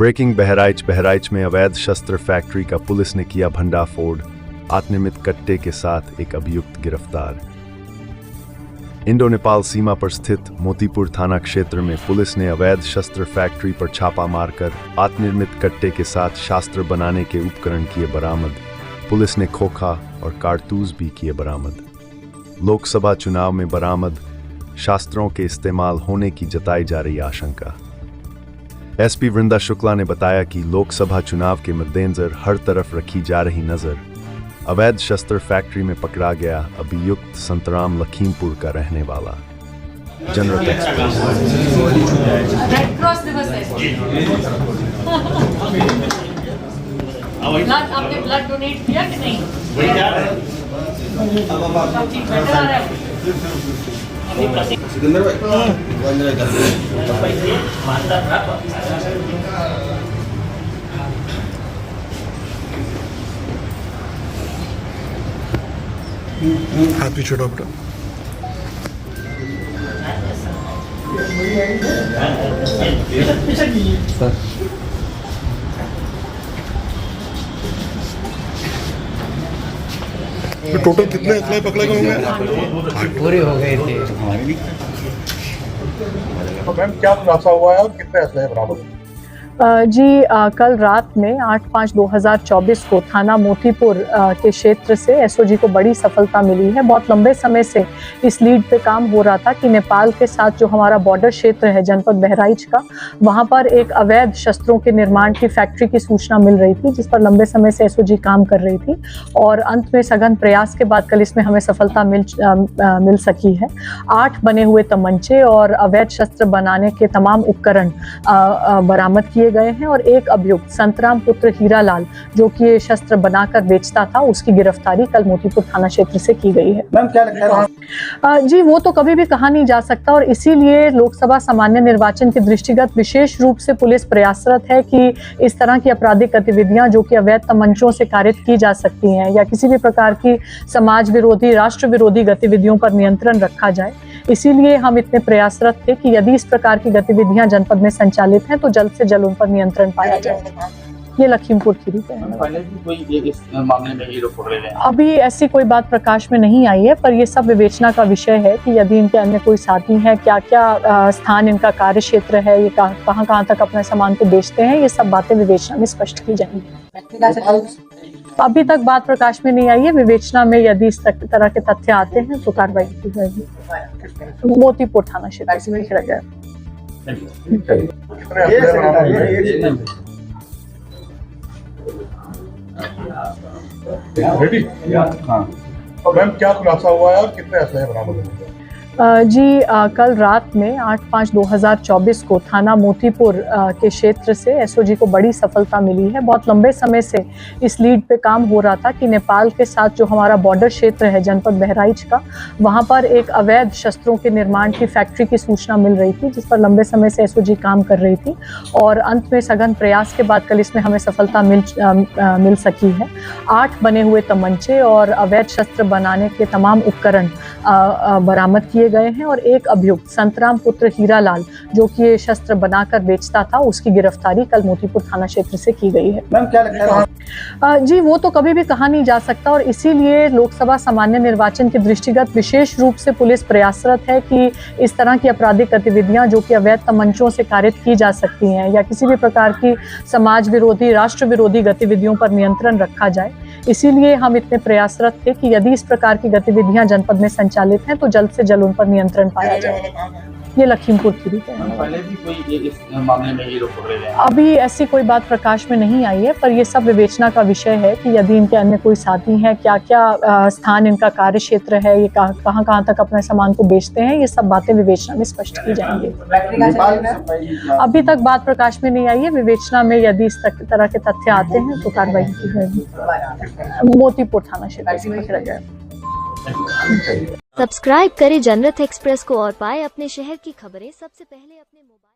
Breaking Bahraich में अवैध शस्त्र फैक्ट्री का पुलिस ने किया भंडाफोड़, आत्मनिर्मित कट्टे के साथ एक अभियुक्त गिरफ्तार। इंडो नेपाल सीमा पर स्थित मोतीपुर थाना क्षेत्र में पुलिस ने अवैध शस्त्र फैक्ट्री पर छापा मारकर आत्मनिर्मित कट्टे के साथ शस्त्र बनाने के उपकरण किए बरामद। पुलिस ने खोखा और कारतूस भी किए बरामद। लोकसभा चुनाव में बरामद शस्त्रों के इस्तेमाल होने की जताई जा रही आशंका। एसपी वृंदा शुक्ला ने बताया कि लोकसभा चुनाव के मद्देनजर हर तरफ रखी जा रही नजर अवैध शस्त्र फैक्ट्री में पकड़ा गया अभियुक्त संतराम लखीमपुर का रहने वाला। General express. रेड क्रॉस दिवस है। आपने ब्लड डोनेट किया कि नहीं? सब ठीक बेटर आ रहा है। Sebentar, हाथ पीछे डॉक्टर। टोटल कितने असला पकड़े गए होंगे? पूरे हो गए थे। मैम क्या खुलासा हुआ है और कितने असले बरामद? जी कल रात में 8/5/2024 को थाना मोतीपुर के क्षेत्र से एसओजी को बड़ी सफलता मिली है। बहुत लंबे समय से इस लीड पे काम हो रहा था कि नेपाल के साथ जो हमारा बॉर्डर क्षेत्र है जनपद बहराइच का, वहाँ पर एक अवैध शस्त्रों के निर्माण की फैक्ट्री की सूचना मिल रही थी, जिस पर लंबे समय से एसओजी काम कर रही थी और अंत में सघन प्रयास के बाद कल इसमें हमें सफलता मिल सकी है। 8 बने हुए तमंचे और अवैध शस्त्र बनाने के तमाम उपकरण बरामद किए गए हैं और एक अभियुक्त संतराम पुत्र हीरालाल जो कि ये शस्त्र बनाकर बेचता था, उसकी गिरफ्तारी कल मोतीपुर थाना क्षेत्र से की गई है। मैम क्या लगता है? जी वो तो कभी भी कहा नहीं जा सकता और इसीलिए लोकसभा सामान्य निर्वाचन के दृष्टिगत विशेष रूप से पुलिस प्रयासरत है कि इस तरह की आपराधिक गतिविधियां जो कि अवैध तमंचों से कारित की जा सकती हैं या किसी भी प्रकार की समाज विरोधी राष्ट्र विरोधी गतिविधियों पर नियंत्रण रखा जाए। इसीलिए हम इतने प्रयासरत थे कि यदि इस प्रकार की गतिविधियां जनपद में संचालित हैं तो जल्द से जल्द उन पर नियंत्रण पाया जाए। ये लखीमपुर खीरी पे है। पहले भी कोई इस मामले में गिरफ्तार पकड़े गए? अभी ऐसी कोई बात प्रकाश में नहीं आई है, पर ये सब विवेचना का विषय है कि यदि इनके अन्य कोई साथी हैं, क्या क्या स्थान इनका कार्य क्षेत्र है, ये कहाँ तक अपने सामान को बेचते हैं, ये सब बातें विवेचना में स्पष्ट की जाएंगी। अभी तक बात प्रकाश में नहीं आई है। विवेचना में यदि इस तरह के तथ्य आते हैं तो कार्रवाई की जाएगी। मोतीपुर थाना क्षेत्र से लिखा गया। मैम क्या खुलासा हुआ है और कितने असले बरामद हुए? जी कल रात में 8/5/2024 को थाना मोतीपुर के क्षेत्र से एसओजी को बड़ी सफलता मिली है। बहुत लंबे समय से इस लीड पे काम हो रहा था कि नेपाल के साथ जो हमारा बॉर्डर क्षेत्र है जनपद बहराइच का, वहाँ पर एक अवैध शस्त्रों के निर्माण की फैक्ट्री की सूचना मिल रही थी, जिस पर लंबे समय से एसओजी काम कर रही थी और अंत में सघन प्रयास के बाद कल इसमें हमें सफलता मिल सकी है। 8 बने हुए तमंचे और अवैध शस्त्र बनाने के तमाम उपकरण बरामद किए गए हैं और एक अभियुक्त संतराम पुत्र हीरालाल जो कि ये शस्त्र बनाकर बेचता था, उसकी गिरफ्तारी कल मोतीपुर थाना क्षेत्र से की गई है। मैम क्या लगता है? जी वो तो कभी भी कहा नहीं जा सकता और इसीलिए लोकसभा सामान्य निर्वाचन के दृष्टिगत विशेष रूप से पुलिस प्रयासरत है कि इस तरह की आपराधिक गतिविधियां जो कि अवैध तमंचों से कारित की जा सकती हैं या किसी भी प्रकार की समाज विरोधी राष्ट्र विरोधी गतिविधियों पर नियंत्रण रखा जाए। इसीलिए हम इतने प्रयासरत थे कि यदि इस प्रकार की गतिविधियां जनपद में संचालित हैं तो जल्द से जल्द उन पर नियंत्रण पाया जाए। ये लखीमपुर खीरी पे है। पहले भी कोई इस मामले में गिरफ्तार पकड़े गए? अभी ऐसी कोई बात प्रकाश में नहीं आई है, पर ये सब विवेचना का विषय है कि यदि इनके अन्य कोई साथी हैं, क्या क्या स्थान इनका कार्य क्षेत्र है, ये कहाँ तक अपने सामान को बेचते हैं, ये सब बातें विवेचना में स्पष्ट की जाएंगी। अभी तक बात प्रकाश में नहीं आई है। विवेचना में यदि इस तरह के तथ्य आते हैं तो कार्रवाई की जाएगी। मोतीपुर थाना क्षेत्र से लिखा गया। सब्सक्राइब करें जनरत एक्सप्रेस को और पाए अपने शहर की खबरें सबसे पहले अपने मोबाइल